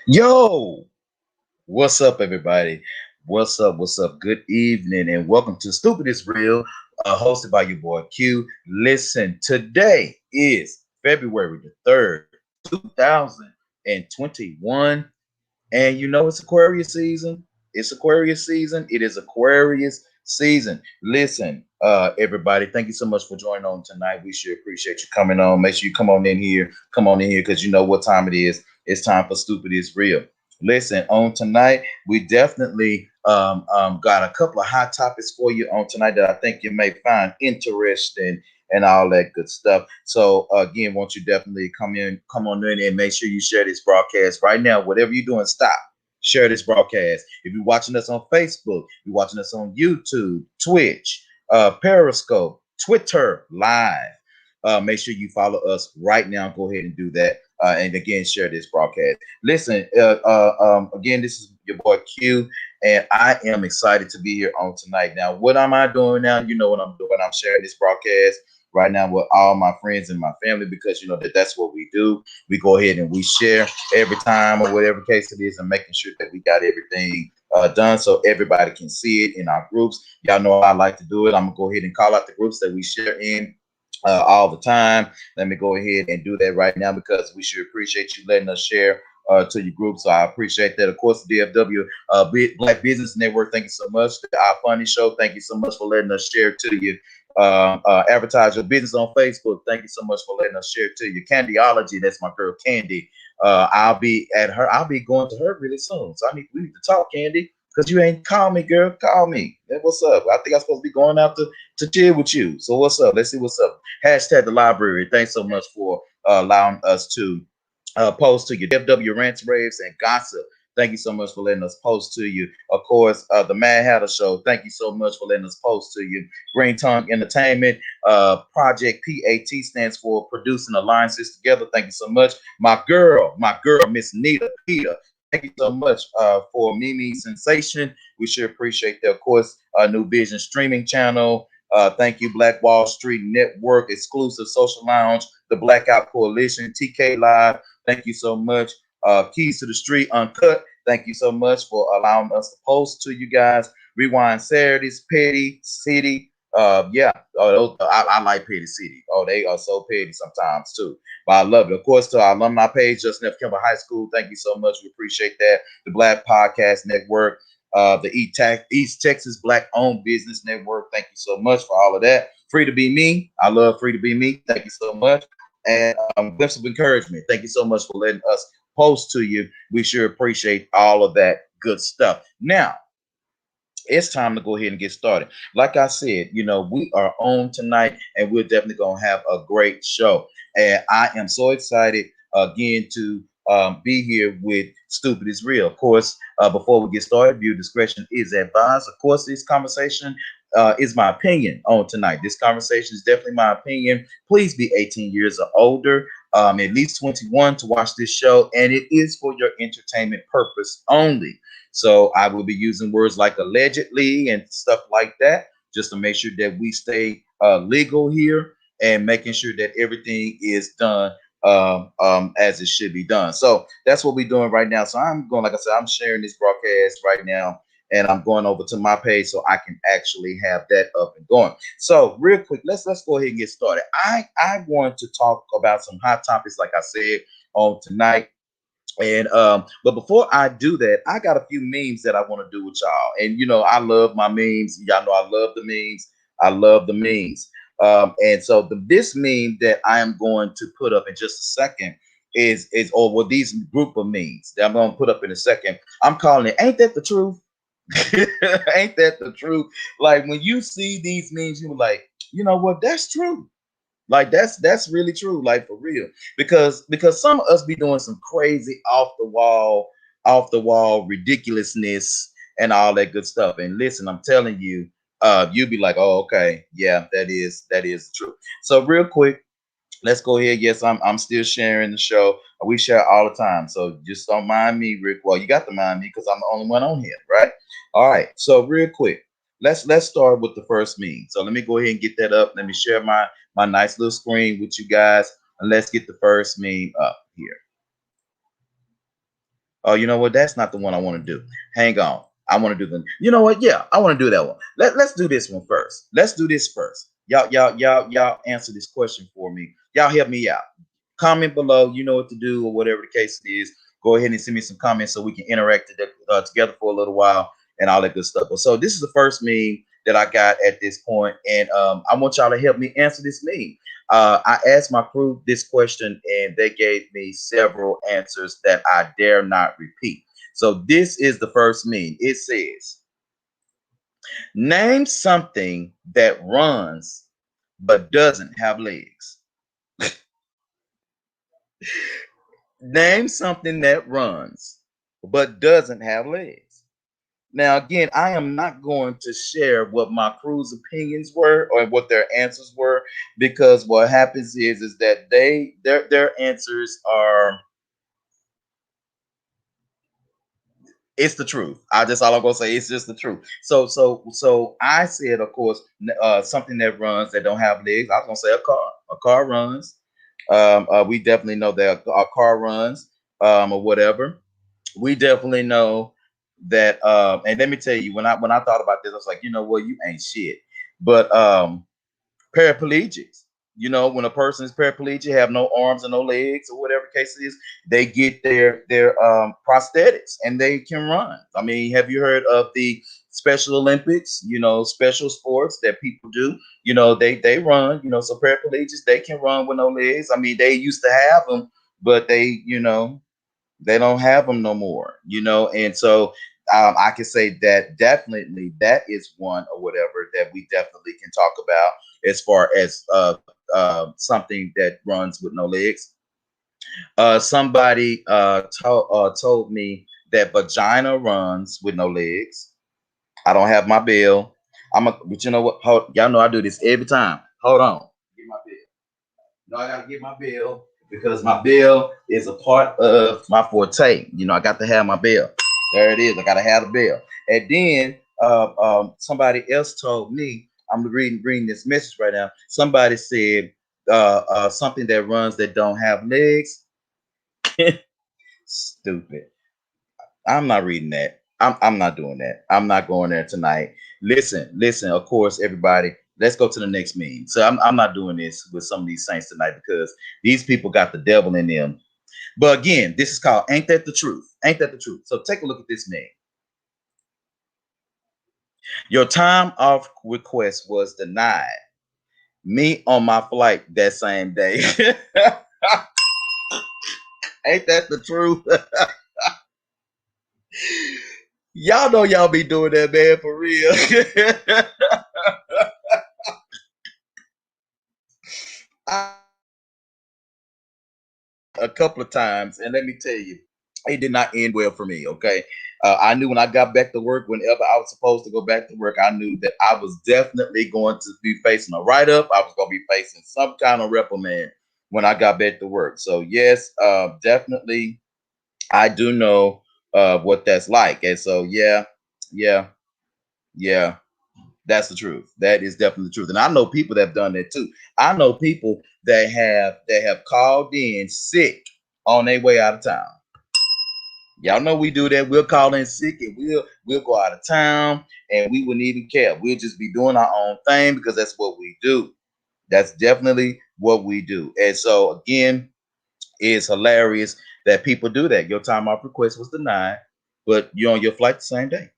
Yo, what's up, everybody? What's up? What's up? Good evening, and welcome to Stupid is Real, hosted by your boy Q. Listen, today is February the 3rd, 2021, and you know it's Aquarius season. It's Aquarius season. It is Aquarius season. Listen, everybody, thank you so much for joining on tonight. We sure appreciate you coming on. Make sure you come on in here. Come on in here because you know what time it is. It's time for Stupid is Real. Listen, on tonight, we definitely got a couple of hot topics for you on tonight that I think you may find interesting and all that good stuff. So again, won't you definitely come on in and make sure you share this broadcast right now. Whatever you're doing, stop. Share this broadcast. If you're watching us on Facebook, you're watching us on YouTube, Twitch, Periscope, Twitter Live. Make sure you follow us right now. Go ahead and do that. And again, share this broadcast. Listen, again, this is your boy Q, and I am excited to be here on tonight. Now, what am I doing now? You know what I'm doing. I'm sharing this broadcast right now with all my friends and my family because you know that's what we do. We go ahead and we share every time or whatever case it is, and making sure that we got everything done so everybody can see it in our groups. Y'all know I like to do it. I'm gonna go ahead and call out the groups that we share in all the time. Let me go ahead and do that right now because we should appreciate you letting us share to your group. So I appreciate that. Of course, the DFW Black Business Network, thank you so much. Our Funny Show, thank you so much for letting us share to you. Advertise your business on Facebook. Thank you so much for letting us share to you. Candyology, that's my girl Candy. I'll be at her. I'll be going to her really soon. So we need to talk, Candy. Cause you ain't call me, girl. Call me. Hey, what's up? I think I'm supposed to be going out to chill with you. So what's up? Let's see what's up. Hashtag the library. Thanks so much for allowing us to post to you. DFW rants, raves, and gossip. Thank you so much for letting us post to you. Of course, the Mad Hatter Show. Thank you so much for letting us post to you. Green Tongue Entertainment. Project PAT stands for Producing Alliances Together. Thank you so much. My girl, Miss Nita Peter. Thank you so much for Mimi Sensation. We sure appreciate that. Of course, New Vision Streaming Channel. Thank you, Black Wall Street Network, Exclusive Social Lounge, the Blackout Coalition, TK Live. Thank you so much. Keys to the Street Uncut. Thank you so much for allowing us to post to you guys. Rewind Saturdays, Petty City. Yeah, I like Petty City. Oh, they are so petty sometimes too. But I love it. Of course, to our alumni page, Just F. Kimball High School. Thank you so much. We appreciate that. The Black Podcast Network, the East Texas Black Owned Business Network. Thank you so much for all of that. Free to be me. I love Free to be me. Thank you so much. And Glimpse of Encouragement. Thank you so much for letting us post to you. We sure appreciate all of that good stuff. Now, it's time to go ahead and get started. Like I said, you know, we are on tonight and we're definitely going to have a great show. And I am so excited again to be here with Stupid is Real. Of course, before we get started, viewer discretion is advised. Of course, this conversation is my opinion on tonight. This conversation is definitely my opinion. Please be 18 years or older, at least 21 to watch this show, and it is for your entertainment purpose only. So I will be using words like allegedly and stuff like that, just to make sure that we stay legal here and making sure that everything is done as it should be done. So that's what we're doing right now. So I'm going, like I said, I'm sharing this broadcast right now, and I'm going over to my page so I can actually have that up and going. So real quick, let's go ahead and get started. I want to talk about some hot topics, like I said, on tonight. And but before I do that, I got a few memes that I want to do with y'all. And you know, I love my memes. Y'all know I love the memes. I love the memes. And so this meme that I am going to put up in just a second is or well, these group of memes that I'm going to put up in a second. I'm calling it. Ain't that the truth? Ain't that the truth? Like when you see these memes, you were like, you know what? That's true. Like that's really true, like for real. Because some of us be doing some crazy off the wall ridiculousness and all that good stuff. And listen, I'm telling you, you'll be like, oh, okay, yeah, that is true. So real quick, let's go ahead. Yes, I'm still sharing the show. We share all the time. So just don't mind me, Rick. Well, you got to mind me because I'm the only one on here, right? All right. So real quick, let's start with the first meme. So let me go ahead and get that up. Let me share my nice little screen with you guys. And let's get the first meme up here. Oh, you know what? That's not the one I want to do. Hang on. I want to do the. You know what? Yeah, I want to do that one. Let's do this one first. Let's do this first. Y'all answer this question for me. Y'all help me out. Comment below. You know what to do or whatever the case is. Go ahead and send me some comments so we can interact together for a little while and all that good stuff. So this is the first meme that I got at this point, and I want y'all to help me answer this meme. I asked my crew this question, and they gave me several answers that I dare not repeat. So this is the first meme. It says, "Name something that runs but doesn't have legs." Name something that runs but doesn't have legs. Now, again, I am not going to share what my crew's opinions were or what their answers were, because what happens is that their answers are, it's the truth. I just all I'm gonna say, it's just the truth. So I said, of course, something that runs that don't have legs. I was gonna say a car. A car runs. We definitely know that a car runs, or whatever. We definitely know that. And let me tell you, when I thought about this, I was like, you know what, you ain't shit. But paraplegics. You know, when a person is paraplegic, have no arms and no legs or whatever the case is, they get their prosthetics and they can run. I mean, have you heard of the Special Olympics? You know, special sports that people do. You know, they run. You know, so paraplegics, they can run with no legs. I mean, they used to have them, but they don't have them no more, and so I can say that definitely that is one or whatever that we definitely can talk about as far as something that runs with no legs. Somebody told me that vagina runs with no legs. I don't have my bill. But you know what? Y'all know I do this every time. Hold on, get my bill. No, I gotta get my bill because my bill is a part of my forte. I got to have my bill. There it is. I gotta have the bill. And then somebody else told me, I'm reading this message right now. Somebody said something that runs that don't have legs. Stupid. I'm not reading that. I'm not doing that. I'm not going there tonight. Listen. Of course, everybody. Let's go to the next meme. So I'm not doing this with some of these saints tonight because these people got the devil in them. But again, this is called "Ain't That the Truth?" Ain't that the truth? So take a look at this meme. Your time off request was denied. Me on my flight that same day. Ain't that the truth? Y'all know y'all be doing that, man, for real. A couple of times, and let me tell you, it did not end well for me. Okay, I knew when I got back to work, whenever I was supposed to go back to work, I knew that I was definitely going to be facing a write up. I was going to be facing some kind of reprimand when I got back to work. So yes, definitely, I do know what that's like, and so yeah, yeah. That's the truth. That is definitely the truth. And I know people that have done that too. I know people that have called in sick on their way out of town. Y'all know we do that. We'll call in sick and we'll go out of town and we wouldn't even care. We'll just be doing our own thing because that's what we do. That's definitely what we do. And so again, it's hilarious that people do that. Your time off request was denied, but you're on your flight the same day.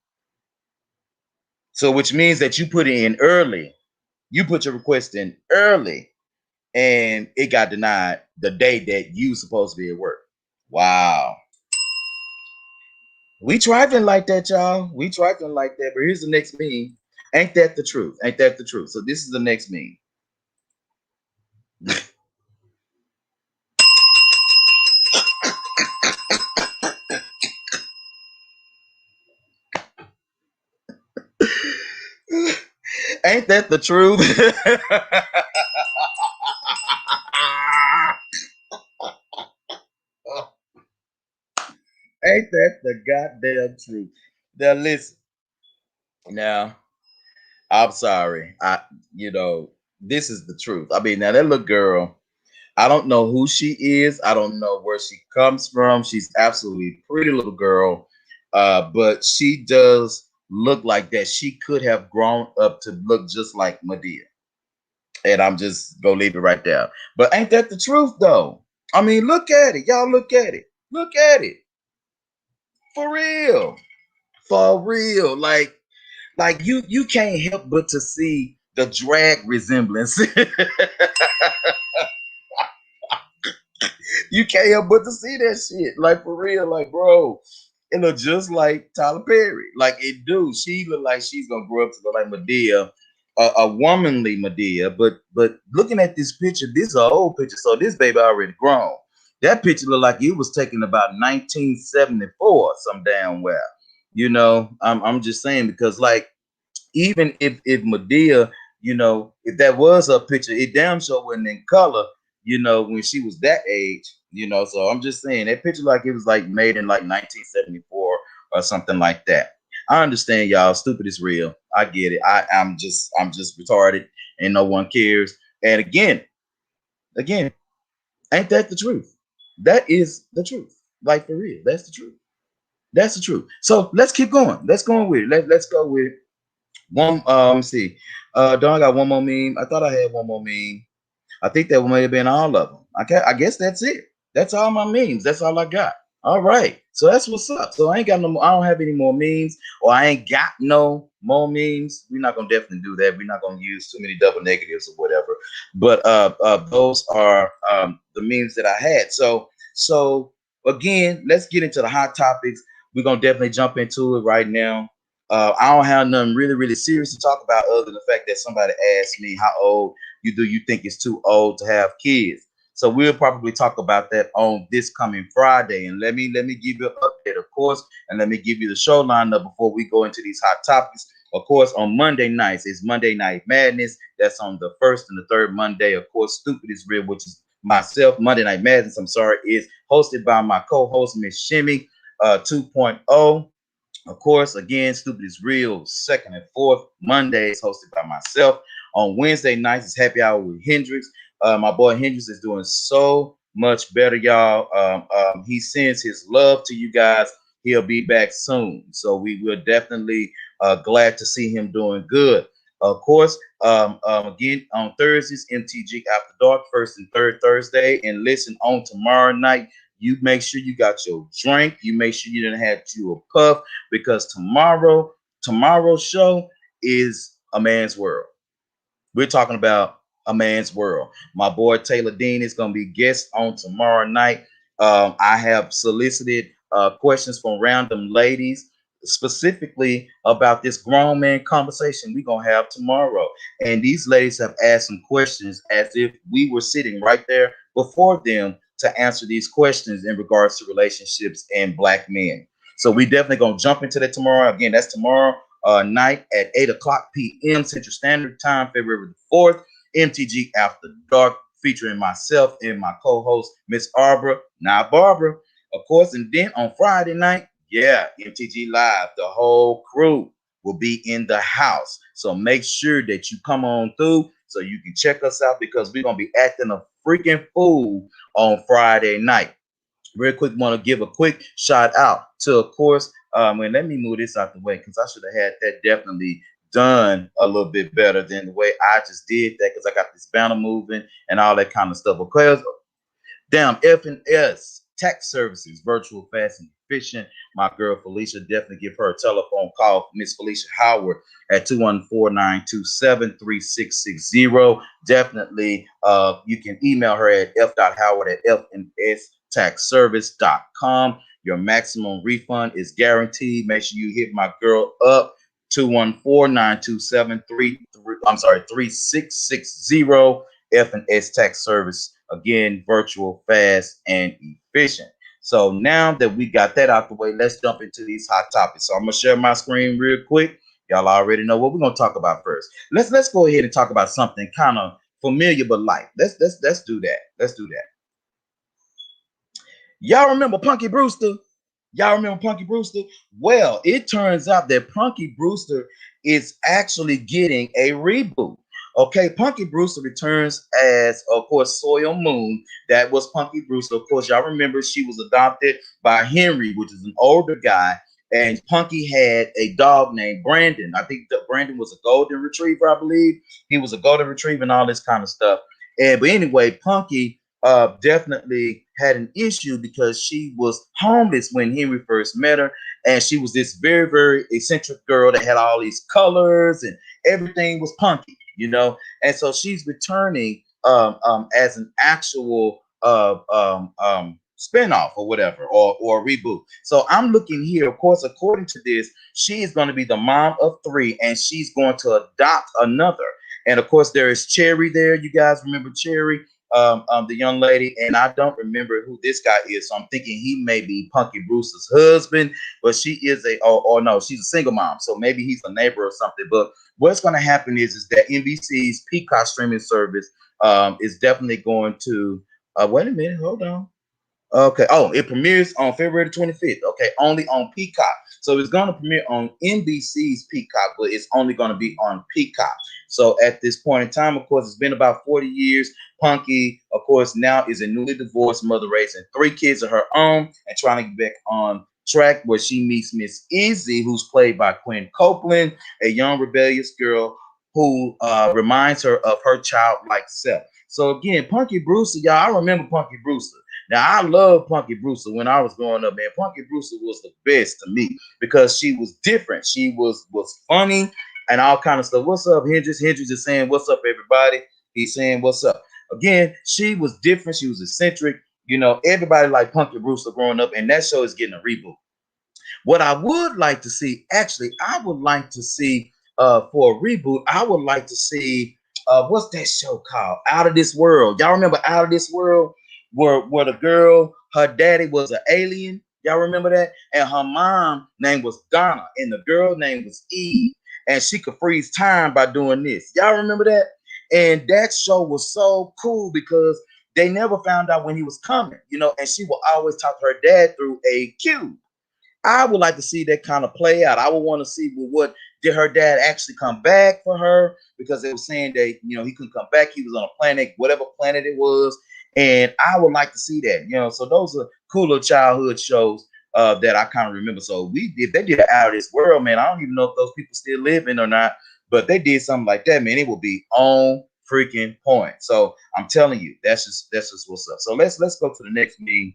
So which means that you put it in early. You put your request in early and it got denied the day that you supposed to be at work. Wow. We trifling like that, y'all. We trifling like that. But here's the next meme. Ain't that the truth? Ain't that the truth? So this is the next meme. Ain't that the truth? Ain't that the goddamn truth? Now listen. Now I'm sorry. This is the truth. I mean, now that little girl. I don't know who she is. I don't know where she comes from. She's absolutely pretty little girl, but she does look like that. She could have grown up to look just like Medea, and I'm just gonna leave it right there. But ain't that the truth, though? I mean, look at it, y'all. Look at it. Look at it. For real. For real. Like you can't help but to see the drag resemblance. You can't help but to see that shit. Like for real, like bro, it look just like Tyler Perry. Like it do. She look like she's gonna grow up to look like Medea, a womanly Medea. But looking at this picture, this is an old picture, so this baby already grown. That picture look like it was taken about 1974, some damn well. I'm just saying because like even if Medea, if that was her picture, it damn sure wasn't in color, when she was that age. So I'm just saying that picture like it was like made in like 1974 or something like that. I understand y'all, stupid is real. I get it. I'm just retarded and no one cares. And again, ain't that the truth? That is the truth. Like for real. That's the truth. That's the truth. So let's keep going. Let's go on with it. Let's go with it. One, let me see. Don, I got one more meme. I thought I had one more meme. I think that may have been all of them. I guess that's it. That's all my memes. That's all I got. All right. So that's what's up. So I ain't got no more, I don't have any more memes, or I ain't got no more memes. We're not gonna definitely do that. We're not gonna use too many double negatives or whatever. But those are the memes that I had. So again, let's get into the hot topics. We're gonna definitely jump into it right now. I don't have nothing really, really serious to talk about other than the fact that somebody asked me how old you think it's too old to have kids. So we'll probably talk about that on this coming Friday. And let me give you an update, of course, and let me give you the show lineup before we go into these hot topics. Of course, on Monday nights, it's Monday Night Madness. That's on the first and the third Monday. Of course, Stupid is Real, which is myself. Monday Night Madness, I'm sorry, is hosted by my co-host, Miss Shimmy 2.0. Of course, again, Stupid is Real, second and fourth Mondays, hosted by myself. On Wednesday nights, it's Happy Hour with Hendrix. My boy Hendrix is doing so much better, y'all. He sends his love to you guys. He'll be back soon. So we will definitely glad to see him doing good. Of course, again, on Thursdays, MTG After Dark, first and third Thursday. And listen, on tomorrow night, you make sure you got your drink. You make sure you didn't have you a puff because tomorrow's show is a man's world. We're talking about a man's world. My boy Taylor Dean is going to be guest on tomorrow night. I have solicited questions from random ladies specifically about this grown man conversation we're going to have tomorrow. And these ladies have asked some questions as if we were sitting right there before them to answer these questions in regards to relationships and black men. So we definitely going to jump into that tomorrow. Again, that's tomorrow night at 8 o'clock p.m. Central Standard Time, February the 4th, MTG After Dark, featuring myself and my co-host, Miss Arbor, not Barbara, of course. And then on Friday night, yeah, MTG Live, the whole crew will be in the house. So make sure that you come on through so you can check us out because we're going to be acting a freaking fool on Friday night. Real quick, want to give a quick shout out to, of course, and let me move this out the way because I should have had that definitely done a little bit better than the way I just did that because I got this banner moving and all that kind of stuff. Because damn, F&S Tax Services, virtual, fast, and efficient. My girl Felicia, definitely give her a telephone call, Miss Felicia Howard at 214-927-3660. Definitely, you can email her at f.howard at fnstaxservice.com. Your maximum refund is guaranteed. Make sure you hit my girl up 214-927-3660. F&S Tax Service. Again, virtual, fast, and efficient. So now that we got that out the way, let's jump into these hot topics. So I'm gonna share my screen real quick. Y'all already know what we're gonna talk about first. Let's go ahead and talk about something kind of familiar but light. Let's do that. Let's do that. Y'all remember Punky Brewster? Y'all remember Punky Brewster? Well, it turns out that Punky Brewster is actually getting a reboot. Okay, Punky Brewster returns as, of course, Sawyer Moon. That was Punky Brewster. Of course, y'all remember she was adopted by Henry, which is an older guy. And Punky had a dog named Brandon. I think that Brandon was a golden retriever, I believe. He was a golden retriever and all this kind of stuff. And but anyway, Punky definitely had an issue because she was homeless when Henry first met her, and she was this very, very eccentric girl that had all these colors and everything was punky, and so she's returning as an actual spinoff or whatever, or reboot. So I'm looking here, of course, according to this, she is going to be the mom of three, and she's going to adopt another. And of course, there is Cherry there. You guys remember Cherry, the young lady, and I don't remember who this guy is. So I'm thinking he may be Punky Brewster's husband, but she is or no, she's a single mom. So maybe he's a neighbor or something. But what's going to happen is that NBC's Peacock streaming service is definitely going to. Wait a minute, hold on. Okay. Oh, it premieres on February 25th. Okay, only on Peacock. So it's going to premiere on NBC's Peacock, but it's only going to be on Peacock. So at this point in time, of course, it's been about 40 years. Punky, of course, now is a newly divorced mother raising three kids of her own and trying to get back on track, where she meets Miss Izzy, who's played by Quinn Copeland, a young rebellious girl who reminds her of her childlike self. So again, Punky Brewster, y'all, I remember Punky Brewster. Now, I love Punky Brewster when I was growing up, man. Punky Brewster was the best to me because she was different. She was funny and all kind of stuff. What's up, Hendrix? Hendrix is saying, what's up, everybody? He's saying, what's up? Again, she was different. She was eccentric. Everybody liked Punky Brewster growing up, and that show is getting a reboot. What I would like to see, actually, I would like to see for a reboot, I would like to see what's that show called? Out of This World. Y'all remember Out of This World? Where the girl, her daddy was an alien. Y'all remember that? And her mom name was Donna, and the girl name was Eve. And she could freeze time by doing this. Y'all remember that? And that show was so cool because they never found out when he was coming, and she would always talk to her dad through a cube. I would like to see that kind of play out. I would want to see, well, what did her dad actually come back for her, because they were saying that he couldn't come back. He was on a planet, whatever planet it was, and I would like to see that. So those are cooler childhood shows that I kind of remember. So if they did Out of This World, man, I don't even know if those people still living or not, but they did something like that, man, it will be on freaking point. So I'm telling you, that's just what's up. So let's go to the next meme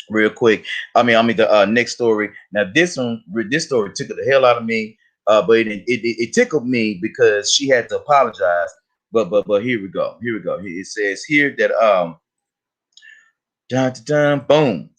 real quick. The next story. Now this story tickled the hell out of me, but it tickled me because she had to apologize. But here we go. It says here that boom.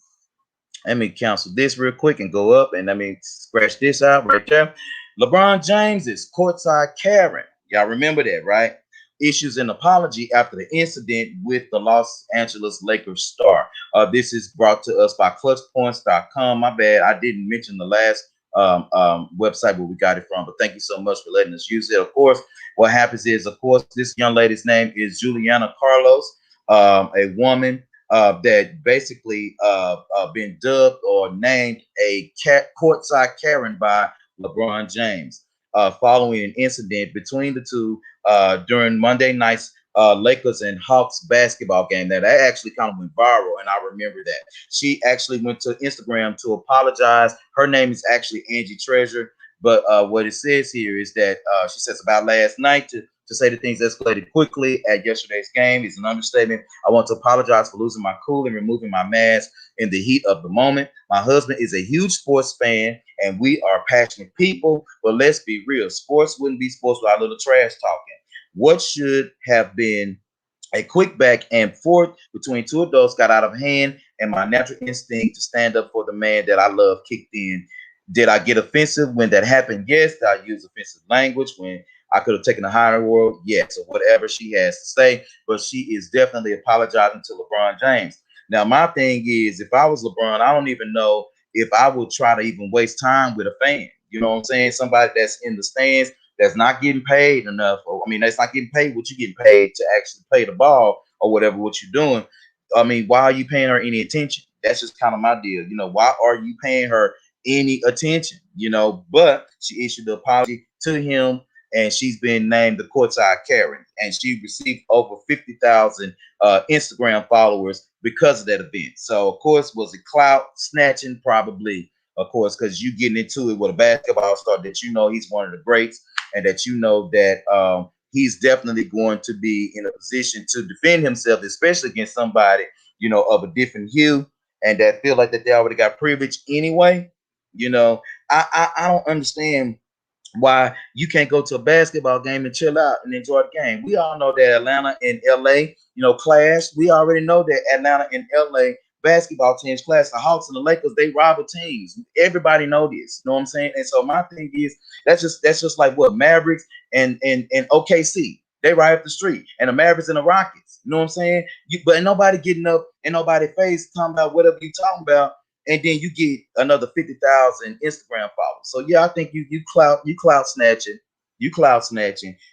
Let me cancel this real quick and go up, and let me scratch this out right there. LeBron James is courtside Karen. Y'all remember that, right? Issues an apology after the incident with the Los Angeles Lakers star. This is brought to us by ClutchPoints.com. My bad, I didn't mention the last website where we got it from, but thank you so much for letting us use it. Of course, what happens is, of course, this young lady's name is Juliana Carlos, a woman that basically been dubbed or named a courtside Karen by LeBron James, following an incident between the two during Monday night's Lakers and Hawks basketball game. That actually kind of went viral, and I remember that. She actually went to Instagram to apologize. Her name is actually Angie Treasure, but what it says here is that she says about last night to say that things escalated quickly at yesterday's game is an understatement. I want to apologize for losing my cool and removing my mask in the heat of the moment. My husband is a huge sports fan, and we are passionate people. But let's be real, sports wouldn't be sports without a little trash talking. What should have been a quick back and forth between two adults got out of hand, and my natural instinct to stand up for the man that I love kicked in. Did I get offensive when that happened? Yes. Did I use offensive language when I could have taken a higher word? Yes. Or whatever she has to say. But she is definitely apologizing to LeBron James. Now, my thing is, if I was LeBron, I don't even know if I would try to even waste time with a fan. You know what I'm saying? Somebody that's in the stands that's not getting paid enough. That's not getting paid what you're getting paid to actually play the ball or whatever what you're doing. Why are you paying her any attention? That's just kind of my deal. Why are you paying her any attention? But she issued the apology to him, and she's been named the courtside Karen, and she received over 50,000 Instagram followers because of that event. So, of course, was it clout snatching? Probably, of course, because you getting into it with a basketball star that you know he's one of the greats, and that you know that he's definitely going to be in a position to defend himself, especially against somebody, you know, of a different hue, and that feel like that they already got privilege anyway. You know, I don't understand why you can't go to a basketball game and chill out and enjoy the game. We all know that Atlanta and LA, you know, clash. We already know that Atlanta and LA basketball teams clash. The Hawks and the Lakers, they rival teams. Everybody know this. You know what I'm saying? And so my thing is that's just like what Mavericks and OKC. They right up the street. And the Mavericks and the Rockets. You know what I'm saying? But ain't nobody getting up in nobody face talking about whatever you talking about, and then you get another 50,000 Instagram followers. So yeah, I think you clout snatching,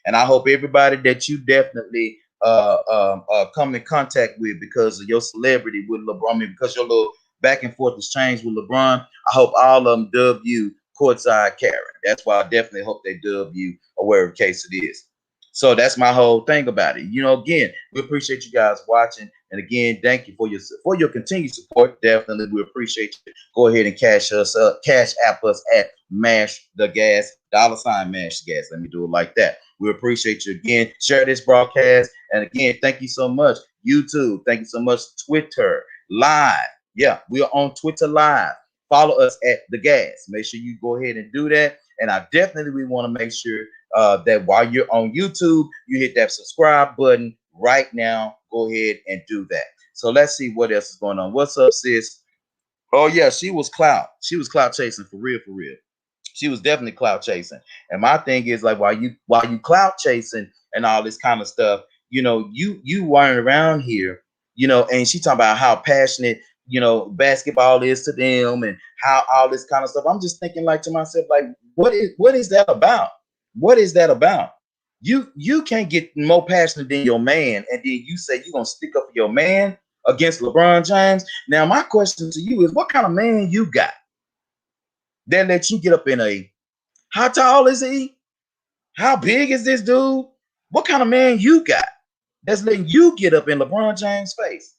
and I hope everybody that you definitely come in contact with because of your celebrity with LeBron, I mean, because your little back and forth has changed with LeBron. I hope all of them dub you courtside Karen. That's why I definitely hope they dub you or whatever case it is. So that's my whole thing about it. You know, again, we appreciate you guys watching. And again, thank you for your continued support. Definitely, we appreciate you. Go ahead and cash us up, cash app us at Mash the Gas, $ Mash Gas. Let me do it like that. We appreciate you again. Share this broadcast. And again, thank you so much. YouTube, thank you so much. Twitter Live. Yeah, we are on Twitter Live. Follow us at The Gas. Make sure you go ahead and do that. And I definitely we want to make sure that while you're on YouTube, you hit that subscribe button right now. Go ahead and do that. So let's see what else is going on. What's up, sis? Oh yeah, she was clout. She was clout chasing for real, for real. She was definitely clout chasing. And my thing is like while you clout chasing and all this kind of stuff, you know, you weren't around here, you know, and she talking about how passionate, you know, basketball is to them and how all this kind of stuff. I'm just thinking like to myself, like, what is that about? What is that about? You can't get more passionate than your man, and then you say you're gonna stick up for your man against LeBron James. Now, my question to you is, what kind of man you got that lets you get up in a? How tall is he? How big is this dude? What kind of man you got that's letting you get up in LeBron James' face?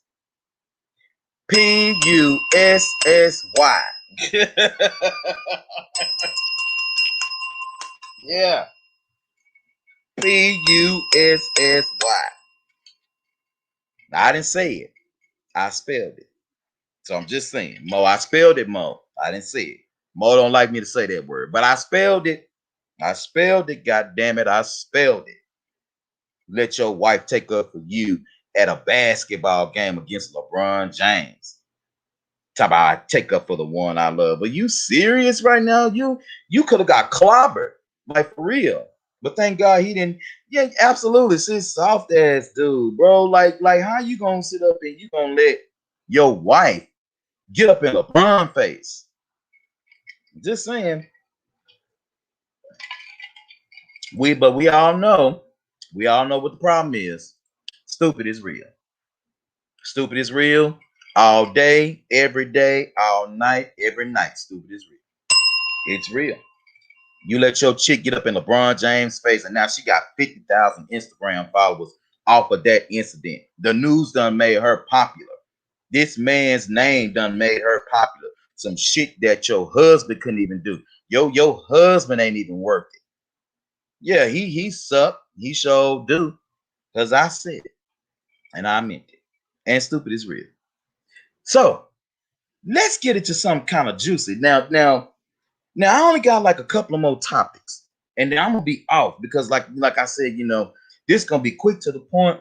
Pussy. Yeah. Pussy. I didn't say it. I spelled it. So I'm just saying, Mo, I spelled it, Mo. I didn't say it. Mo don't like me to say that word, but I spelled it. I spelled it. God damn it, I spelled it. Let your wife take up for you at a basketball game against LeBron James. Talk about I take up for the one I love. Are you serious right now? You could have got clobbered, like for real. But thank God he didn't. Yeah, absolutely. She's soft ass dude, bro. Like how you gonna sit up and you gonna let your wife get up in LeBron face? Just saying. But we all know what the problem is. Stupid is real. Stupid is real. All day, all night, every night. Stupid is real. It's real. You let your chick get up in LeBron James' face, and now she got 50,000 Instagram followers off of that incident. The news done made her popular. This man's name done made her popular. Some shit that your husband couldn't even do. Your husband ain't even worth it. Yeah, he sucked. He sure do. Because I said it. And I meant it. And stupid is real. So let's get into some kind of juicy. Now, I only got like a couple of more topics. And then I'm gonna be off because like I said, you know, this gonna be quick to the point,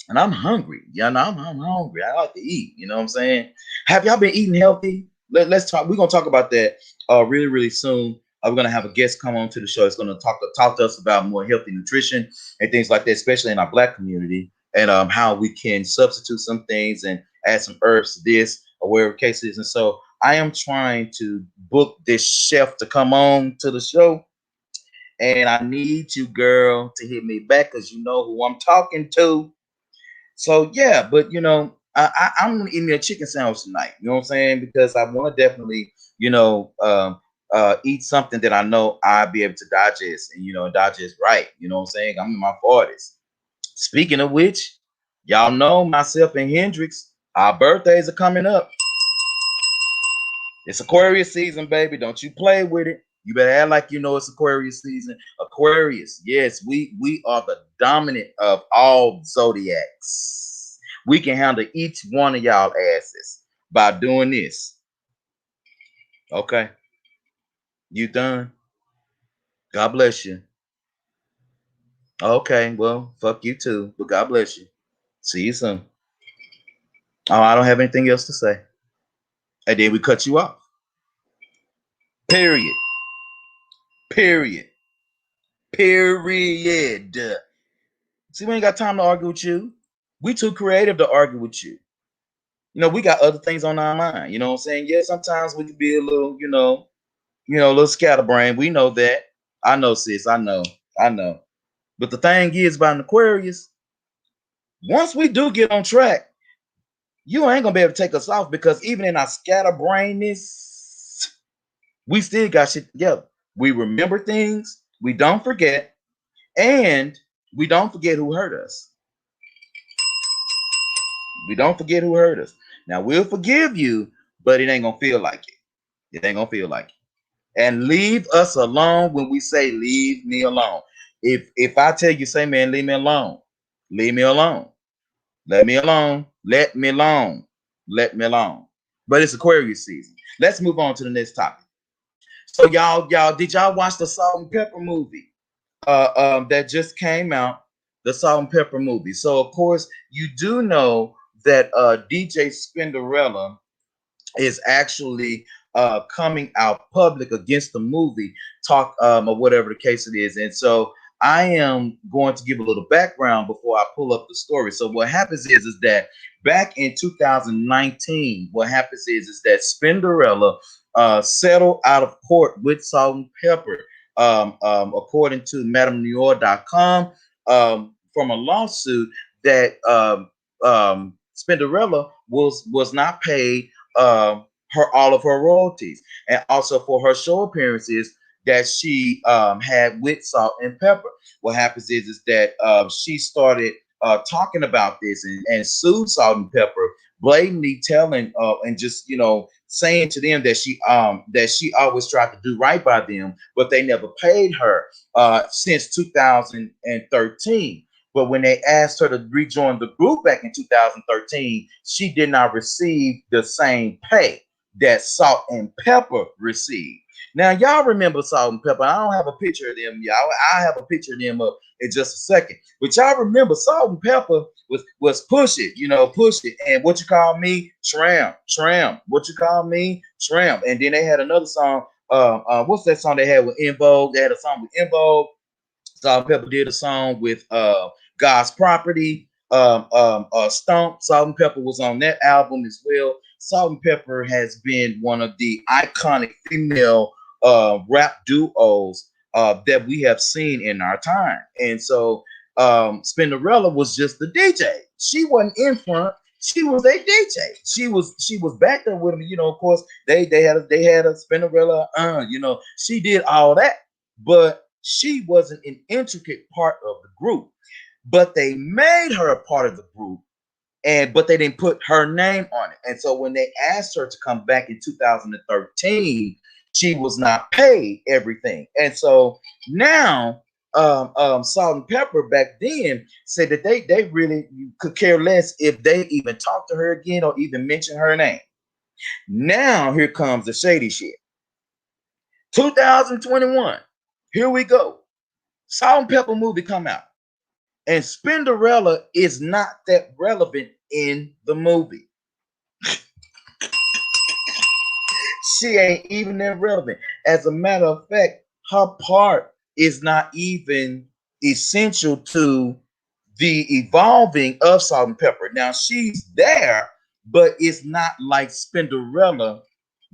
and I'm hungry. Yeah, you know, I'm hungry. I like to eat, you know what I'm saying? Have y'all been eating healthy? Let's talk. We're gonna talk about that really, really soon. We're gonna have a guest come on to the show. It's gonna talk to us about more healthy nutrition and things like that, especially in our Black community, and how we can substitute some things and add some herbs to this or whatever case is. And so I am trying to book this chef to come on to the show, and I need you, girl, to hit me back because you know who I'm talking to. So yeah, but you know, I'm gonna eat me a chicken sandwich tonight. You know what I'm saying? Because I want to definitely, you know, eat something that I know I'll be able to digest and digest right. You know what I'm saying? I'm in my 40s. Speaking of which, y'all know myself and Hendrix, our birthdays are coming up. It's Aquarius season, baby. Don't you play with it. You better act like you know it's Aquarius season. Aquarius, yes, we are the dominant of all zodiacs. We can handle each one of y'all asses by doing this. Okay, you done? God bless you. Okay, well, fuck you too, but God bless you. See you soon. Oh, I don't have anything else to say. And then we cut you off. Period. Period. Period. See, we ain't got time to argue with you. We too creative to argue with you. We got other things on our mind. You know what I'm saying? Yeah, sometimes we can be a little, a little scatterbrain. We know that. I know, sis. I know. I know. But the thing is about an Aquarius, once we do get on track, you ain't gonna be able to take us off because even in our scatterbrainness, we still got shit together. We remember things, we don't forget, and we don't forget who hurt us. We don't forget who hurt us. Now we'll forgive you, but it ain't gonna feel like it. It ain't gonna feel like it. And leave us alone when we say leave me alone. If I tell you, say, man, leave me alone. Leave me alone. Let me alone. Let me alone. Let me alone. But it's Aquarius season. Let's move on to the next topic. So y'all, did y'all watch the Salt and Pepper movie? That just came out, the Salt and Pepper movie. So of course you do know that DJ Spinderella is actually coming out public against the movie talk or whatever the case it is. And so I am going to give a little background before I pull up the story. So what happens is that back in 2019, what happens is that Spinderella settled out of court with Salt and Pepper, according to MadameNoir.com, from a lawsuit that Spinderella was not paid her all of her royalties, and also for her show appearances that she had with Salt and Pepper. What happens is that she started talking about this and sued Salt and Pepper, blatantly telling and just saying to them that she always tried to do right by them, but they never paid her since 2013. But when they asked her to rejoin the group back in 2013, she did not receive the same pay that Salt and Pepper received. Now, y'all remember Salt and Pepper. I don't have a picture of them, y'all. I have a picture of them up in just a second. But y'all remember Salt and Pepper was push it, push it. And what you call me? Tramp. What you call me? Tramp. And then they had another song. What's that song they had with En Vogue? They had a song with En Vogue. Salt and Pepper did a song with God's Property. Stomp. Salt and Pepper was on that album as well. Salt and Pepper has been one of the iconic female rap duos that we have seen in our time. And so Spinderella was just the DJ. She wasn't in front. She was a DJ. She was back there with him. Of course, they had a Spinderella. She did all that, but she wasn't an intricate part of the group. But they made her a part of the group, but they didn't put her name on it. And so when they asked her to come back in 2013, she was not paid everything. And so now Salt and Pepper back then said that they really could care less if they even talk to her again or even mention her name. Now here comes the shady shit. 2021, here we go. Salt and Pepper movie come out. And Spinderella is not that relevant in the movie. She ain't even that relevant. As a matter of fact, her part is not even essential to the evolving of Salt and Pepper. Now she's there, but it's not like Spinderella,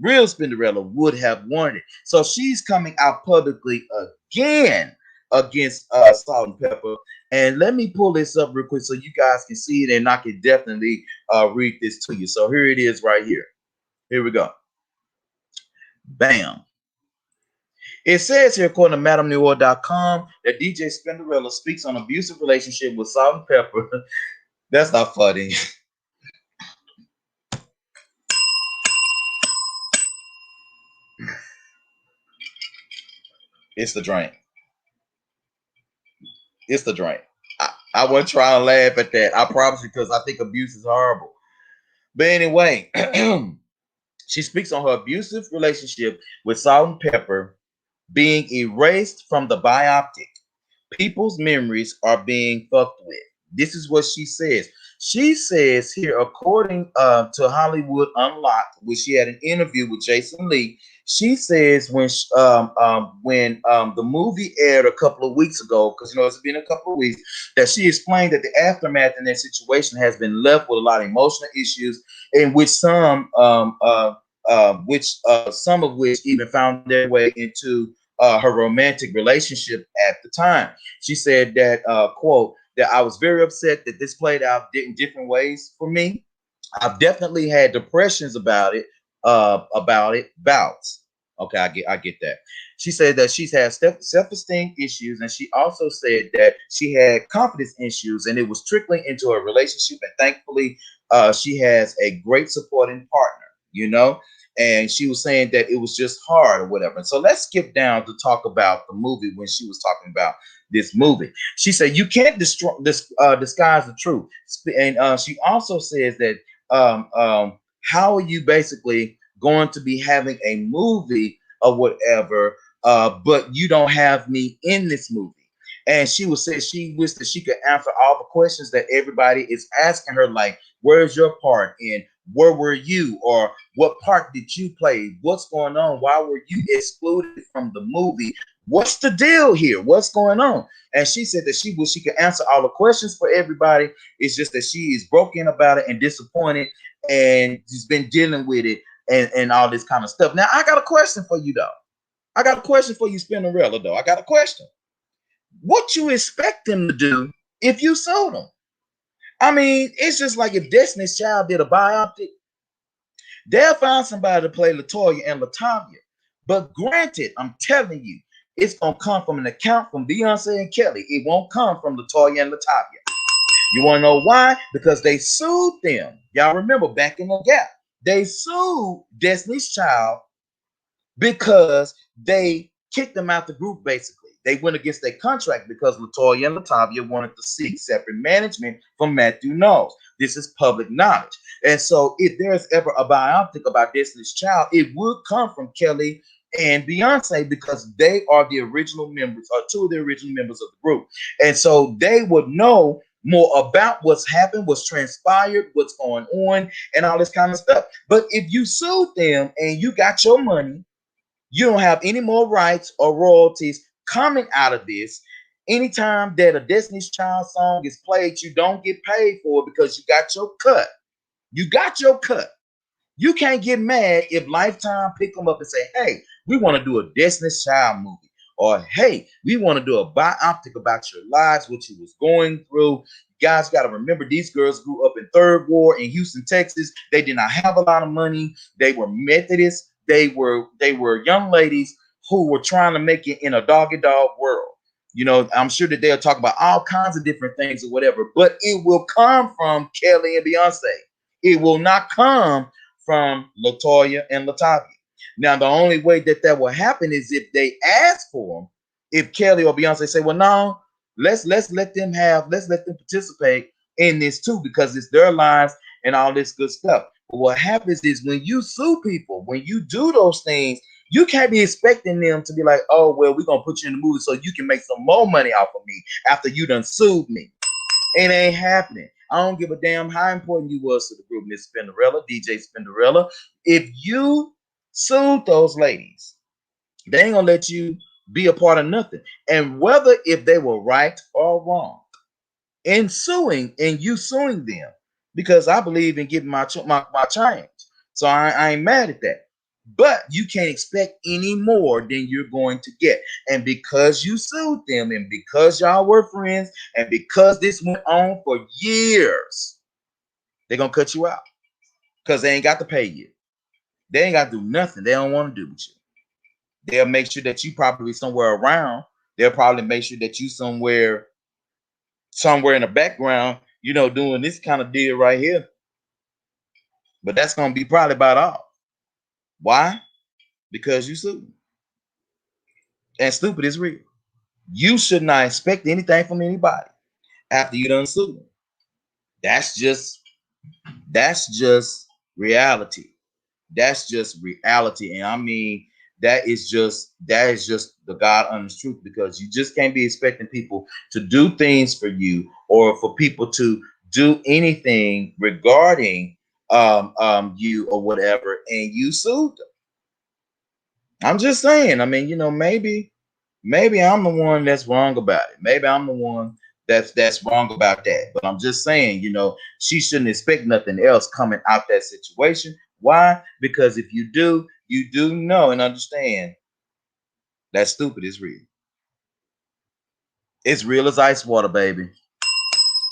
real Spinderella would have wanted. So she's coming out publicly again against Salt and Pepper. And let me pull this up real quick so you guys can see it, and I can definitely read this to you. So here it is right here. Here we go. Bam. It says here, according to MadameNewOr.com, that DJ Spinderella speaks on abusive relationship with Salt and Pepper. That's not funny. It's the drink. It's the drink. I wasn't trying to laugh at that. I promise you, because I think abuse is horrible. But anyway, she speaks on her abusive relationship with Salt and Pepper being erased from the bioptic. People's memories are being fucked with. This is what she says. She says here, according to Hollywood Unlocked, which she had an interview with Jason Lee. She says when the movie aired a couple of weeks ago, because you know it's been a couple of weeks, that she explained that the aftermath in that situation has been left with a lot of emotional issues, in which some of which even found their way into her romantic relationship at the time. She said that, quote, that I was very upset that this played out in different ways for me. I've definitely had depressions about it, bouts. Okay, I get that. She said that she's had self-esteem issues, and she also said that she had confidence issues, and it was trickling into her relationship. And thankfully, she has a great supporting partner. You know, and she was saying that it was just hard or whatever. So let's skip down to talk about the movie when she was talking about this movie. She said you can't disguise the truth, and she also says that how are you basically going to be having a movie or whatever, but you don't have me in this movie? And she was saying she wished that she could answer all the questions that everybody is asking her, like, where's your part in? Where were you? Or what part did you play? What's going on? Why were you excluded from the movie? What's the deal here? What's going on? And she said that she wish she could answer all the questions for everybody. It's just that she is broken about it and disappointed, and she's been dealing with it and all this kind of stuff. Now, I got a question for you, though. I got a question for you, Spinnerella, though. I got a question. What you expect them to do if you sold them? I mean, it's just like if Destiny's Child did a biopic, they'll find somebody to play LaToya and LaTavia. But granted, I'm telling you, it's gonna come from an account from Beyonce and Kelly. It won't come from LaToya and LaTavia. You want to know why? Because they sued them. Y'all remember back in the gap, they sued Destiny's Child because they kicked them out the group. Basically, they went against their contract because LaToya and LaTavia wanted to seek separate management from Matthew Knowles. This is public knowledge. And so if there's ever a biopic about Destiny's Child, it would come from Kelly and Beyonce, because they are the original members, or two of the original members of the group. And so they would know more about what's happened, what's transpired, what's going on, and all this kind of stuff. But if you sued them and you got your money, you don't have any more rights or royalties coming out of this. Anytime that a Destiny's Child song is played, you don't get paid for it because you got your cut. You got your cut. You can't get mad if Lifetime pick them up and say, hey, we want to do a Destiny's Child movie. Or, hey, we want to do a biopic about your lives, what you was going through. You guys got to remember, these girls grew up in Third Ward in Houston, Texas. They did not have a lot of money. They were Methodists. They were young ladies who were trying to make it in a dog-eat-dog world. You know, I'm sure that they'll talk about all kinds of different things or whatever, but it will come from Kelly and Beyonce. It will not come from LaToya and LaTavia. Now, the only way that will happen is if they ask for them. If Kelly or Beyonce say, "Well, no, let's let them participate in this too, because it's their lives and all this good stuff." But what happens is when you sue people, when you do those things, you can't be expecting them to be like, "Oh, well, we're gonna put you in the movie so you can make some more money off of me after you done sued me." It ain't happening. I don't give a damn how important you was to the group, Miss Spinderella, DJ Spinderella. If you sued those ladies, they ain't gonna let you be a part of nothing. And whether if they were right or wrong in suing and you suing them, because I believe in getting my change. So I ain't mad at that. But you can't expect any more than you're going to get. And because you sued them, and because y'all were friends, and because this went on for years, they're going to cut you out because they ain't got to pay you. They ain't got to do nothing. They don't want to do with you. They'll make sure that you probably somewhere around. They'll probably make sure that you somewhere in the background, doing this kind of deal right here. But that's gonna be probably about all. Why? Because you stupid. And stupid is real. You should not expect anything from anybody after you done sued. That's just reality. That's just reality. And I mean, that is just the God honest truth, because you just can't be expecting people to do things for you, or for people to do anything regarding you or whatever, and you sued them. I'm just saying. I mean, maybe I'm the one that's wrong about it. Maybe I'm the one that's wrong about that. But I'm just saying, she shouldn't expect nothing else coming out that situation. Why? Because if you do, you do know and understand that stupid is real. It's real as ice water, baby.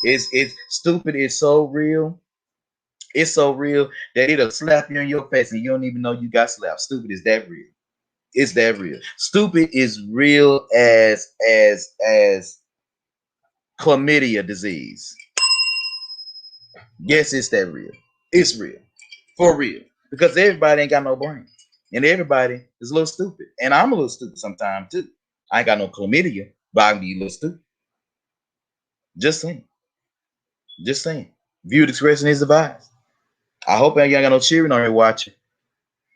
It's stupid is so real. It's so real that it'll slap you in your face and you don't even know you got slapped. Stupid is that real. It's that real. Stupid is real as chlamydia disease. Yes, it's that real. It's real. For real. Because everybody ain't got no brain. And everybody is a little stupid. And I'm a little stupid sometimes too. I ain't got no chlamydia, but I can be a little stupid. Just saying. Just saying. Viewed expression is advised. I hope I ain't got no cheering on here watching.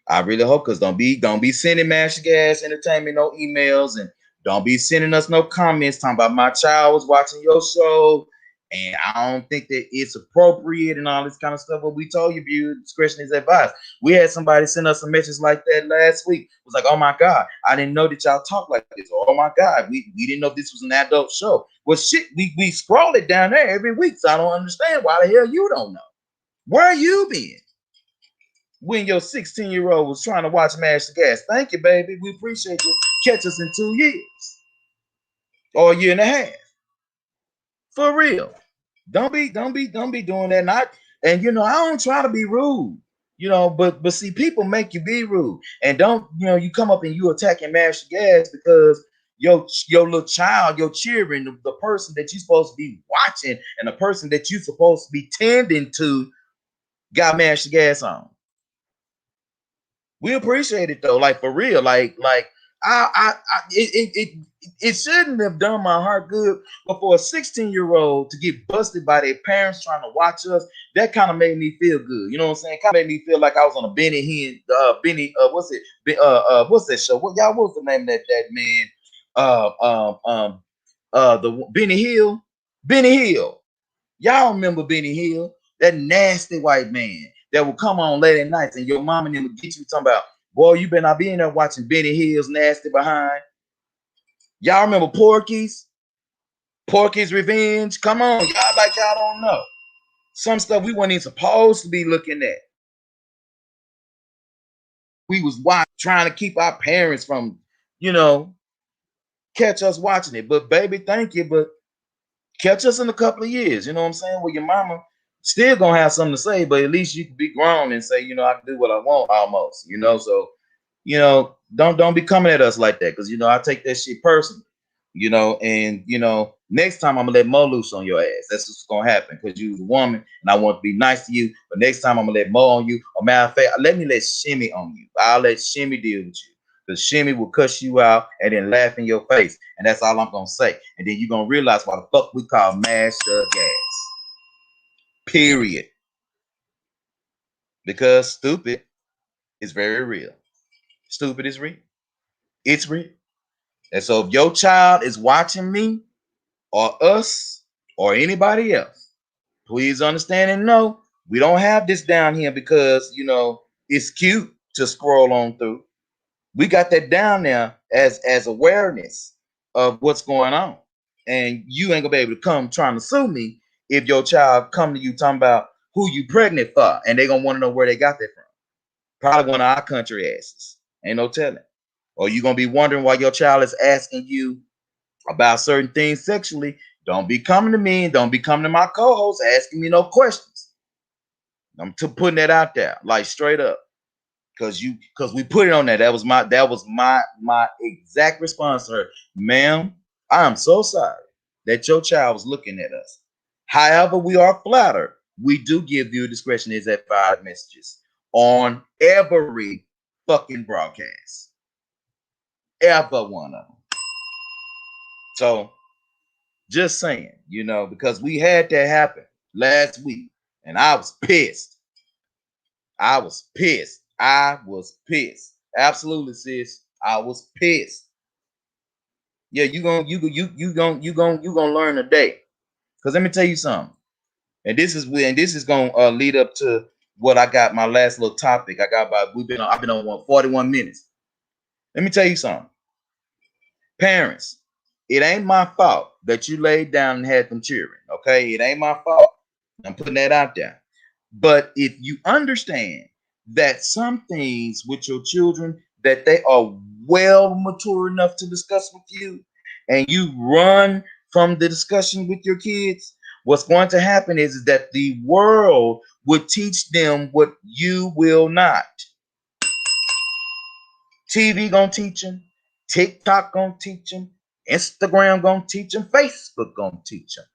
I really hope, because don't be sending Master Gas Entertainment no emails, and don't be sending us no comments talking about my child was watching your show and I don't think that it's appropriate and all this kind of stuff. What we told you, viewer discretion is advised. We had somebody send us a message like that last week. It was like, oh my God, I didn't know that y'all talk like this. Or, oh my God, we didn't know this was an adult show. Well, shit, we scroll it down there every week, so I don't understand why the hell you don't know. Where you been when your 16-year-old was trying to watch Master Gas? Thank you, baby. We appreciate you. Catch us in 2 years or a year and a half. For real. Don't be doing that. And I don't try to be rude, but see, people make you be rude. And don't, you come up and you attacking Master Gas because your little child, your children, the person that you're supposed to be watching and the person that you're supposed to be tending to got Master Gas on. We appreciate it though, like for real, like it shouldn't have done my heart good, but for a 16-year-old to get busted by their parents trying to watch us, that kind of made me feel good. You know what I'm saying? Kind of made me feel like I was on a Benny Hill, what's that show? What was the name of that man? The Benny Hill. Y'all remember Benny Hill? That nasty white man that would come on late at nights and your mom and them would get you talking about, boy, you better not be in there watching Benny Hill's nasty behind. Y'all remember Porky's Revenge? Come on, y'all don't know. Some stuff we weren't even supposed to be looking at. We was trying to keep our parents from, catch us watching it. But baby, thank you, but catch us in a couple of years. You know what I'm saying? Well, your mama still gonna have something to say, but at least you can be grown and say, I can do what I want almost, So, don't be coming at us like that, because I take that shit personally, and next time I'm gonna let Mo loose on your ass. That's what's gonna happen, because you're a woman and I want to be nice to you. But next time I'm gonna let Mo on you. Or matter of fact, let me let Shimmy on you. I'll let Shimmy deal with you. Because Shimmy will cuss you out and then laugh in your face. And that's all I'm going to say. And then you're going to realize why the fuck we call Master Gas. Period. Because stupid is very real. Stupid is real. It's real. And so if your child is watching me or us or anybody else, please understand and know we don't have this down here because, it's cute to scroll on through. We got that down there as awareness of what's going on. And you ain't gonna be able to come trying to sue me if your child come to you talking about who you pregnant for, and they gonna want to know where they got that from. Probably one of our country asses. Ain't no telling. Or you gonna be wondering why your child is asking you about certain things sexually. Don't be coming to me and don't be coming to my co-host asking me no questions. I'm putting that out there, like straight up. because we put it on there. That was my exact response to her. Ma'am, I am so sorry that your child was looking at us. However, we are flattered. We do give viewer discretion is advised messages on every fucking broadcast. Ever one of them. So just saying, because we had that happen last week, and I was pissed. I was pissed. Absolutely, sis. I was pissed. Yeah, you gonna learn today. Cause let me tell you something. And this is gonna lead up to what I got, my last little topic. I've been on 41 minutes. Let me tell you something. Parents, it ain't my fault that you laid down and had them cheering. Okay, it ain't my fault. I'm putting that out there. But if you understand that some things with your children that they are well mature enough to discuss with you, and you run from the discussion with your kids, what's going to happen is that the world would teach them what you will not. TV gonna teach them, TikTok gonna teach them, Instagram gonna teach them, Facebook gonna teach them.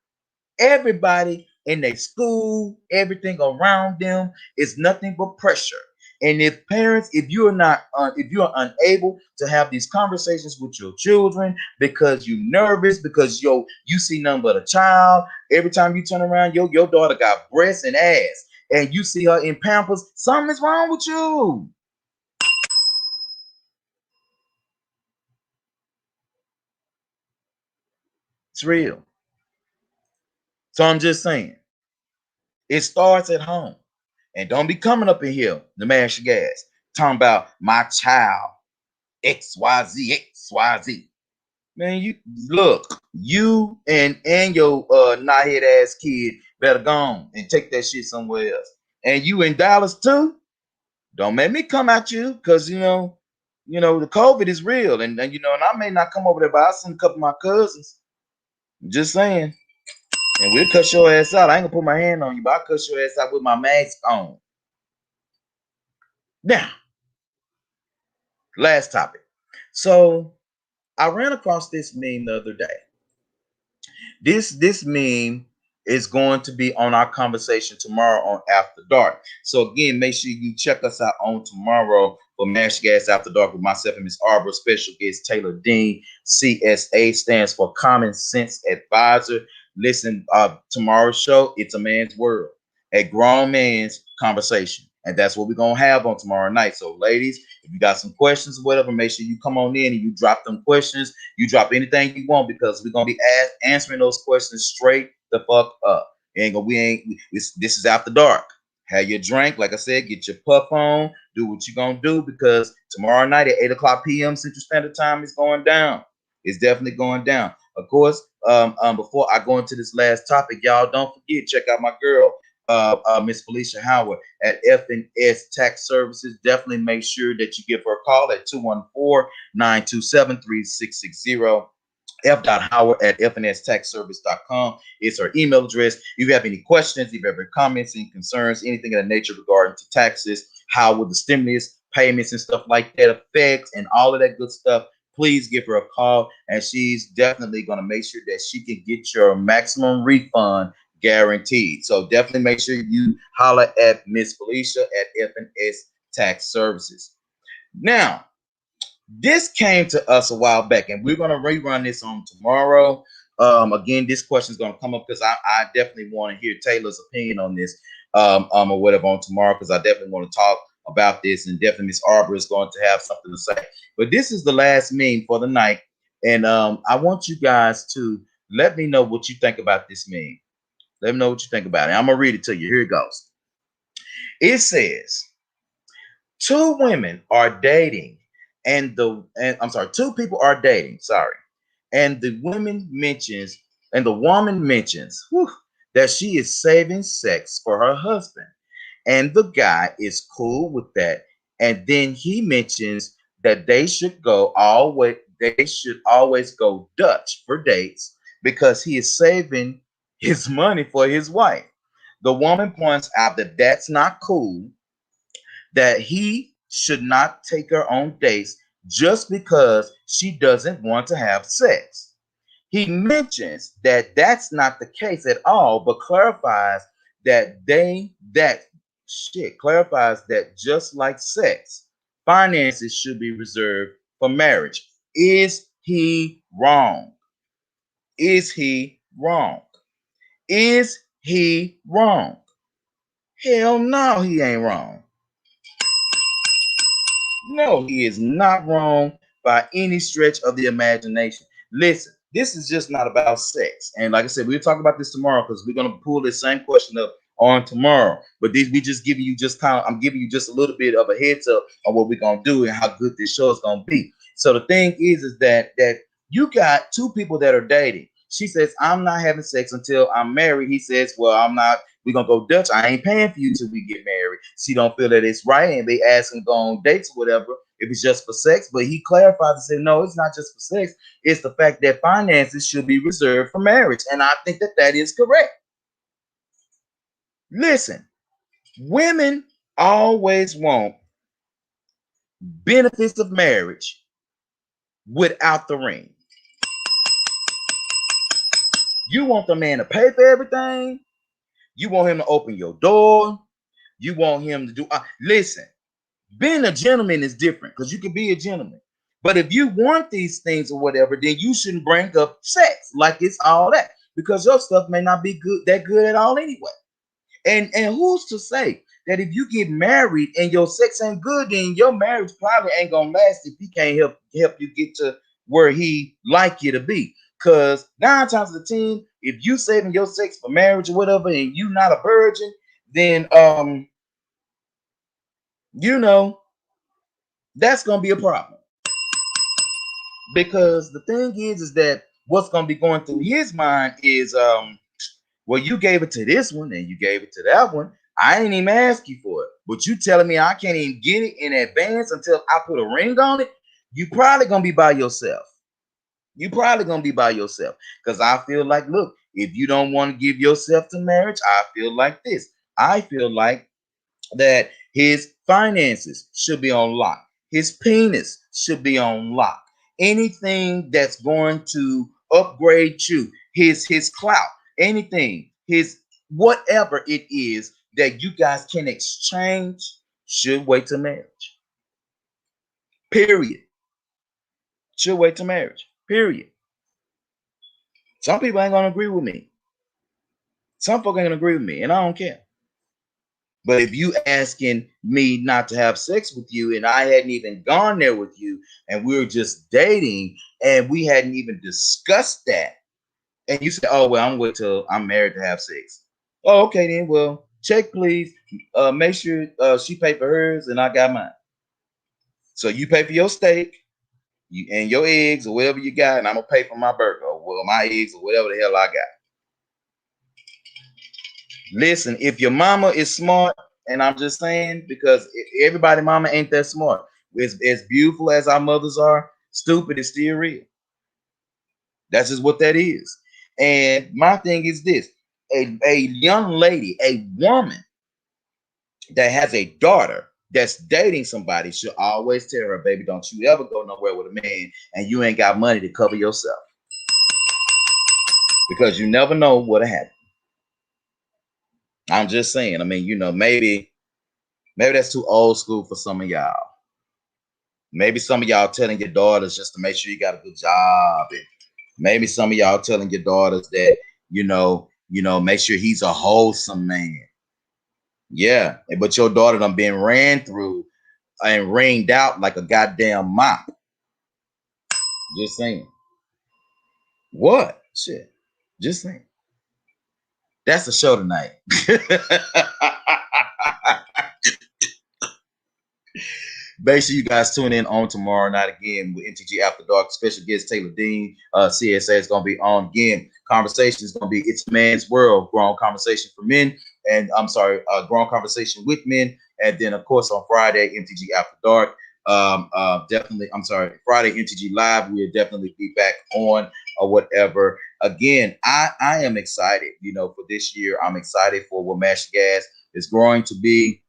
Everybody in their school, everything around them is nothing but pressure. And if parents, if you're unable to have these conversations with your children because you're nervous, because you see nothing but a child, every time you turn around, your daughter got breasts and ass, and you see her in Pampers, something is wrong with you. It's real. So I'm just saying, it starts at home. And don't be coming up in here to mash your gas, talking about my child, XYZ, XYZ. Man, you look, you and your knothead ass kid better go on and take that shit somewhere else. And you in Dallas too? Don't make me come at you, because the COVID is real, and I may not come over there, but I'll send a couple of my cousins. I'm just saying. And we'll cut your ass out. I ain't gonna put my hand on you, but I'll cut your ass out with my mask on. Now, last topic. So I ran across this meme the other day. This meme is going to be on our conversation tomorrow on After Dark. So again, make sure you check us out on tomorrow for Mash Gas After Dark with myself and Miss Arbor. Special guest Taylor Dean. CSA stands for Common Sense Advisor. Listen, tomorrow's show, it's a man's world, a grown man's conversation. And that's what we're going to have on tomorrow night. So ladies, if you got some questions or whatever, make sure you come on in and you drop them questions. You drop anything you want, because we're going to be answering those questions straight the fuck up. This is After Dark. Have your drink. Like I said, get your puff on. Do what you're going to do, because tomorrow night at 8 o'clock p.m. Central Standard Time is going down. It's definitely going down. Of course, before I go into this last topic, y'all don't forget, check out my girl, Miss Felicia Howard at F&S Tax Services. Definitely make sure that you give her a call at 214-927-3660. F.Howard at fnstaxservice.com is her email address. If you have any questions, if you have any comments and concerns, anything of that nature regarding to taxes, how will the stimulus payments and stuff like that affect, and all of that good stuff, please give her a call, and she's definitely going to make sure that she can get your maximum refund guaranteed. So definitely make sure you holler at Miss Felicia at F&S Tax Services. Now, this came to us a while back, and we're going to rerun this on tomorrow. Again, this question is going to come up because I definitely want to hear Taylor's opinion on this, or whatever, on tomorrow, because I definitely want to talk about this, and definitely Miss Arbor is going to have something to say. But this is the last meme for the night, and I want you guys to let me know what you think about this meme. Let me know what you think about it. I'm gonna read it to you. Here it goes. It says, two women are dating, two people are dating, sorry. And the woman mentions, and the woman mentions that she is saving sex for her husband. And the guy is cool with that. And then he mentions that they should always go Dutch for dates because he is saving his money for his wife. The woman points out that that's not cool, that he should not take her on dates just because she doesn't want to have sex. He mentions that that's not the case at all, but clarifies that just like sex, finances should be reserved for marriage. Is he wrong? Is he wrong? Is he wrong? Hell no, he ain't wrong. No, he is not wrong by any stretch of the imagination. Listen, this is just not about sex. And like I said, we'll talk about this tomorrow because we're gonna pull this same question up on tomorrow. But these we just giving you just kind of I'm giving you just a little bit of a heads up on what we're gonna do and how good this show is gonna be. So the thing is that you got two people that are dating. She says, I'm not having sex until I'm married. He says, well, I'm not. We're gonna go Dutch. I ain't paying for you till we get married. She don't feel that it's right, and they ask him to go on dates or whatever if it's just for sex. But he clarified and said, no, it's not just for sex. It's the fact that finances should be reserved for marriage, and I think that that is correct. Listen, women always want benefits of marriage without the ring. You want the man to pay for everything. You want him to open your door. You want him to do. Listen, being a gentleman is different because you can be a gentleman. But if you want these things or whatever, then you shouldn't bring up sex like it's all that because your stuff may not be good at all anyway. And who's to say that if you get married and your sex ain't good, then your marriage probably ain't gonna last if he can't help you get to where he like you to be. Cause 9 times out of 10, if you saving your sex for marriage or whatever, and you not a virgin, then you know that's gonna be a problem. Because the thing is that what's gonna be going through his mind is well, you gave it to this one and you gave it to that one. I ain't even ask you for it. But you telling me I can't even get it in advance until I put a ring on it? You probably gonna be by yourself. You probably gonna be by yourself. Because I feel like, look, if you don't want to give yourself to marriage, I feel like this. I feel like that his finances should be on lock. His penis should be on lock. Anything that's going to upgrade you, his clout, anything, his whatever it is that you guys can exchange should wait to marriage. Period. Should wait to marriage. Period. Some people ain't gonna agree with me. Some folk ain't gonna agree with me, and I don't care. But if you asking me not to have sex with you and I hadn't even gone there with you and we were just dating and we hadn't even discussed that, and you say, oh, well, I'm wait till I'm married to have sex. Oh, okay, then. Well, check, please. Make sure she pay for hers and I got mine. So you pay for your steak and your eggs or whatever you got, and I'm going to pay for my burger or well, my eggs or whatever the hell I got. Listen, if your mama is smart, and I'm just saying because everybody mama ain't that smart. As beautiful as our mothers are, stupid is still real. That's just what that is. And my thing is this: a young lady, a woman that has a daughter that's dating somebody should always tell her, baby, don't you ever go nowhere with a man and you ain't got money to cover yourself. Because you never know what'll happen. I'm just saying. I mean, maybe that's too old school for some of y'all. Maybe some of y'all telling your daughters just to make sure you got a good job, and maybe some of y'all telling your daughters that make sure he's a wholesome man. Yeah, but your daughter done been ran through and rained out like a goddamn mop. Just saying. What? Shit. Just saying. That's the show tonight. Make sure you guys tune in on tomorrow night again with MTG After Dark. Special guest Taylor Dean. CSA is going to be on again. Conversation is going to be It's Man's World. Grown Conversation for Men. And I'm sorry, Grown Conversation with Men. And then, of course, on Friday, MTG After Dark. Friday MTG Live. We'll definitely be back on or whatever. Again, I am excited, for this year. I'm excited for what Mash Gas is going to be.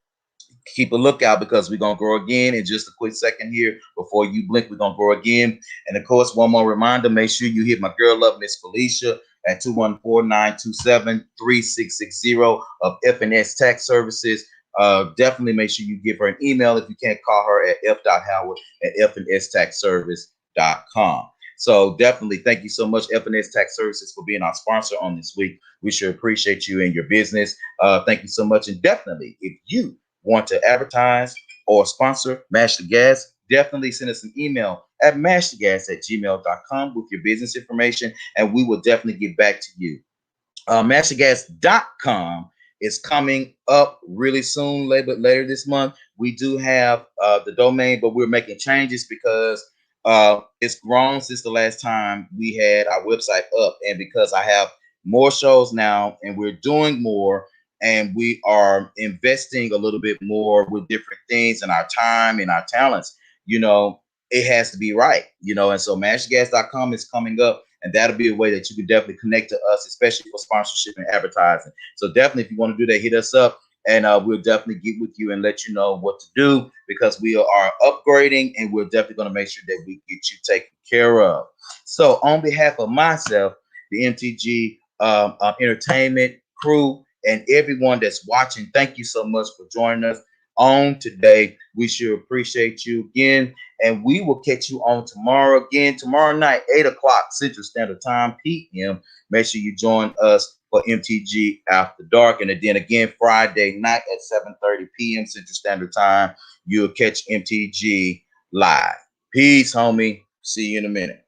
keep a lookout because we're going to grow again in just a quick second here. Before you blink, we're going to grow again. And of course, one more reminder, make sure you hit my girl up, Miss Felicia, at 214-927-3660 of F&S Tax Services. Definitely make sure you give her an email if you can't call her at f.howard@fnstaxservice.com. So definitely thank you so much, F&S Tax Services, for being our sponsor on this week. We sure appreciate you and your business. Thank you so much. And definitely, if you want to advertise or sponsor Mash the Gas, definitely send us an email at mashthegas@gmail.com with your business information, and we will definitely get back to you. Mashthegas.com is coming up really soon, later this month. We do have the domain, but we're making changes because it's grown since the last time we had our website up, and because I have more shows now and we're doing more and we are investing a little bit more with different things and our time and our talents, it has to be right, and so mashgas.com is coming up, and that'll be a way that you can definitely connect to us, especially for sponsorship and advertising. So definitely, if you want to do that, hit us up, and we'll definitely get with you and let you know what to do, because we are upgrading, and we're definitely going to make sure that we get you taken care of. So on behalf of myself, the MTG Entertainment crew, and everyone that's watching, thank you so much for joining us on today. We sure appreciate you again, and we will catch you on tomorrow again, tomorrow night, 8 o'clock Central Standard Time, p.m. Make sure you join us for MTG After Dark, and then again Friday night at 7:30 p.m. Central Standard Time, you'll catch MTG live. Peace, homie. See you in a minute.